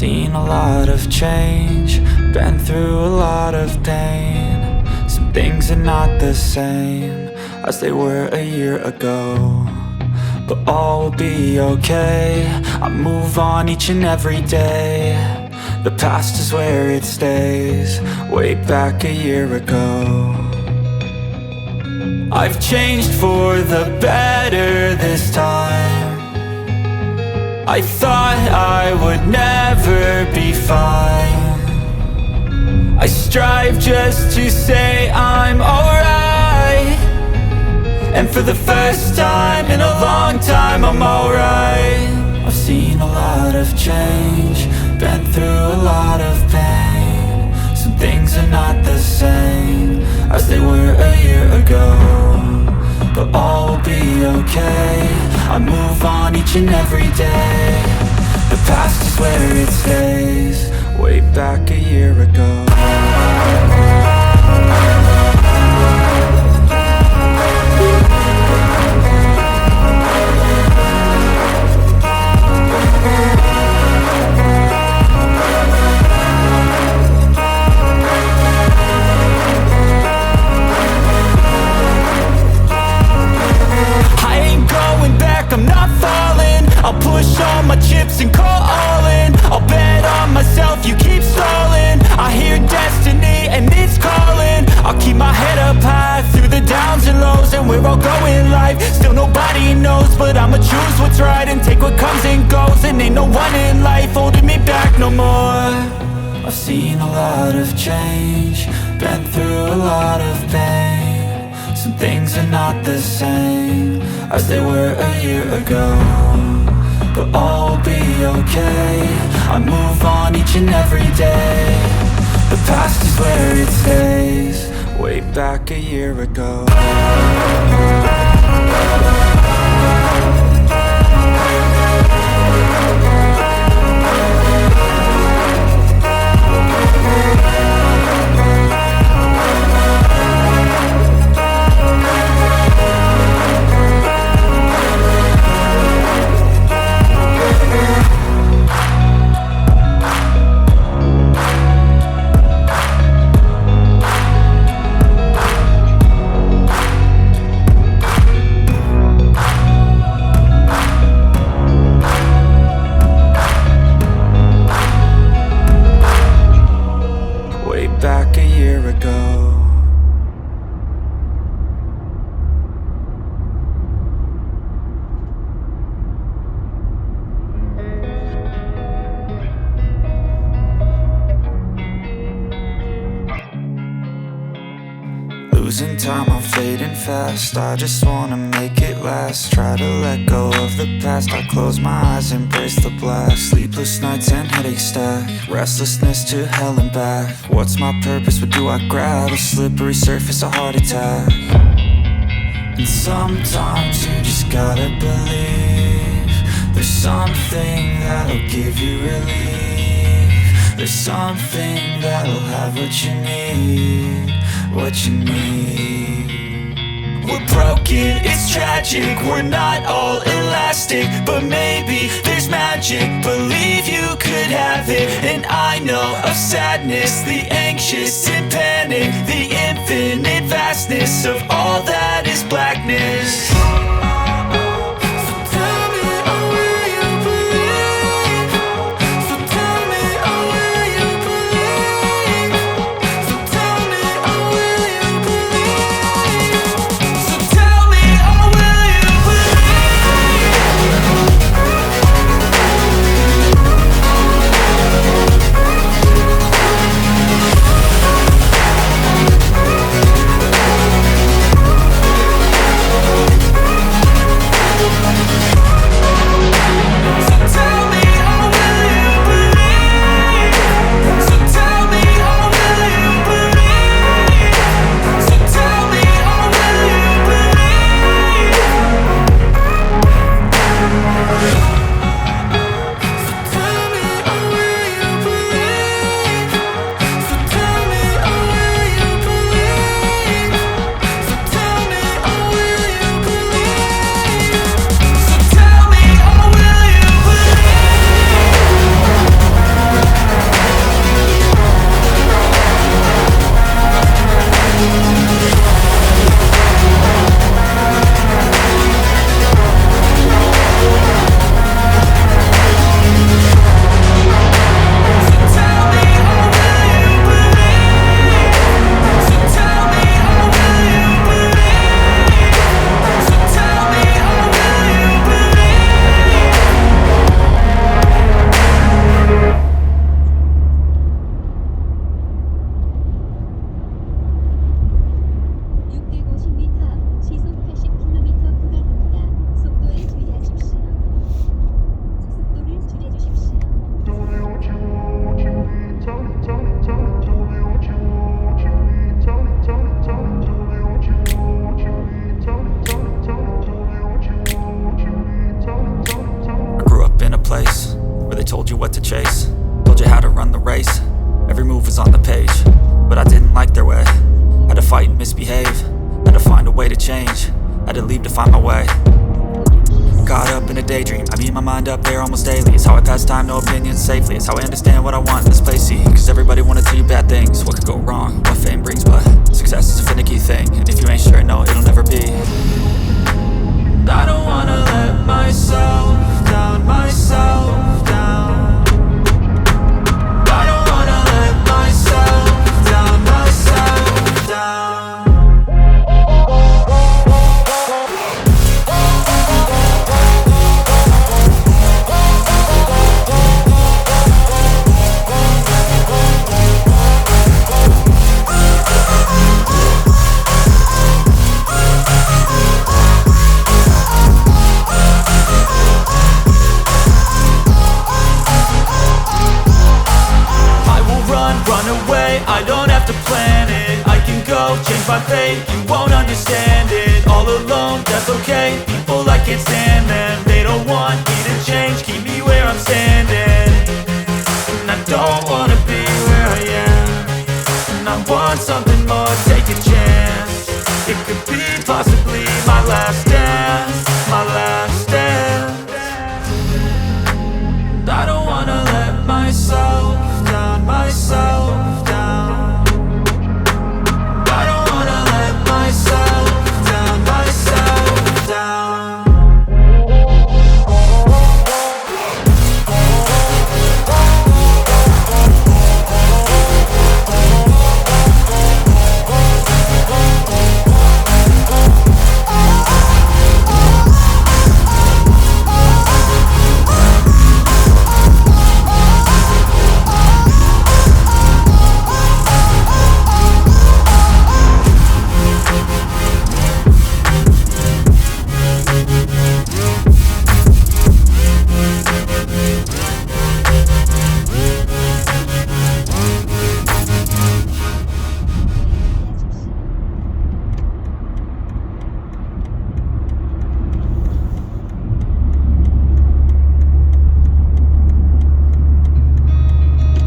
seen a lot of change, been through a lot of pain. Some things are not the same as they were a year ago, but all will be okay. I move on each and every day. The past is where it stays, way back a year ago. I've changed for the better this time. I thought I would never be fine. I strive just to say I'm alright, and for the first time in a long time I'm alright. I've seen a lot of change, been through a lot of pain. Some things are not the same as they were a year ago, but all will be okay. I move on each and every day. The past is where it stays, way back a year ago. I'm not falling. I'll push all my chips and call all in. I'll bet on myself, you keep stalling. I hear destiny and it's calling. I'll keep my head up high through the downs and lows, and we're all going life. Still nobody knows, but I'ma choose what's right and take what comes and goes. And ain't no one in life holding me back no more. I've seen a lot of change, been through a lot of pain. Some things are not the same as they were a year ago, but all will be okay. I move on each and every day. The past is where it stays, way back a year ago. Back a year ago. Losing time, I'm fading fast. I just wanna make it last. Try to let go of the past. I close my eyes, embrace the blast. Sleepless nights and headaches stack. Restlessness to hell and back. What's my purpose? What do I grab? A slippery surface, a heart attack. And sometimes you just gotta believe there's something that'll give you relief. There's something that'll have what you need, what you need. We're broken, it's tragic, we're not all elastic, but maybe there's magic. Believe you could have it. And I know of sadness, the anxious and panic, the infinite vastness of all that is blackness. told you what to chase, told you how to run the race. Every move was on the page, but I didn't like their way. Had to fight and misbehave, had to find a way to change, had to leave to find my way. Caught up in a daydream, I beat my mind up there almost daily. It's how I pass time, no opinions safely. It's how I understand what I want in this place, see. Cause everybody wanna tell you bad things, what could go wrong, what fame brings. But success is a finicky thing, and if you ain't sure, no, it'll never be. I don't wanna let myself down, myself down. I don't wanna let myself down, myself down. I don't have to plan it, I can go change my fate. You won't understand it, all alone, that's okay. People I can't stand them, they don't want me to change. Keep me where I'm standing, and I don't wanna be where I am. And I want something more, take a chance. It could be possibly my last dance, my last dance. And I don't wanna let myself down, myself down. I don't wanna let myself down, myself down.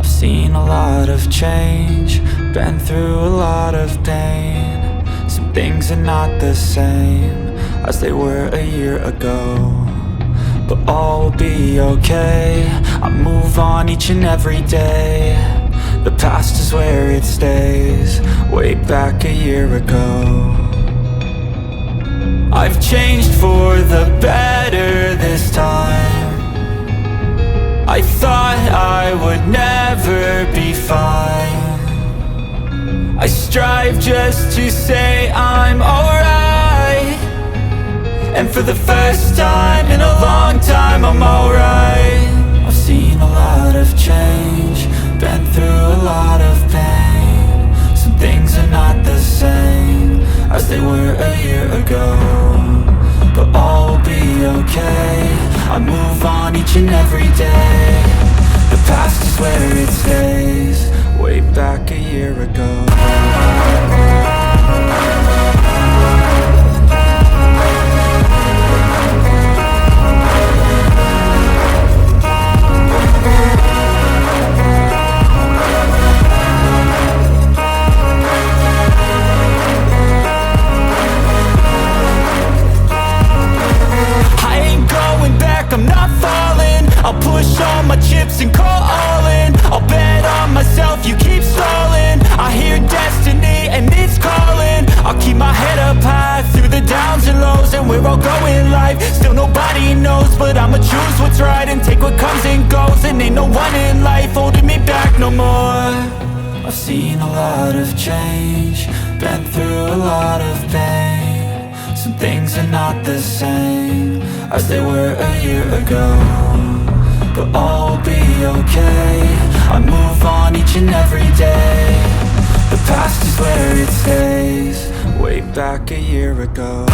Seen a lot of change, been through a lot of pain. Some things are not the same as they were a year ago, but all will be okay. I move on each and every day. The past is where it stays, way back a year ago. I've changed for the better this time. I thought I would never be fine. I strive just to say I'm alright, and for the first time in a long time I'm alright. I've seen a lot of change, been through a lot of pain. Some things are not the same as they were a year ago, but all will be okay. I move on each and every day. The past is where it stays, way back a year ago. I'm not falling, I'll push all my chips and call all in. I'll bet on myself, you keep stalling. I hear destiny and it's calling. I'll keep my head up high through the downs and lows, and we're all going life. Still nobody knows, but I'ma choose what's right and take what comes and goes. And ain't no one in life holding me back no more. I've seen a lot of change, been through a lot of pain. Some things are not the same as they were a year ago, but all will be okay. I move on each and every day. The past is where it stays, way back a year ago.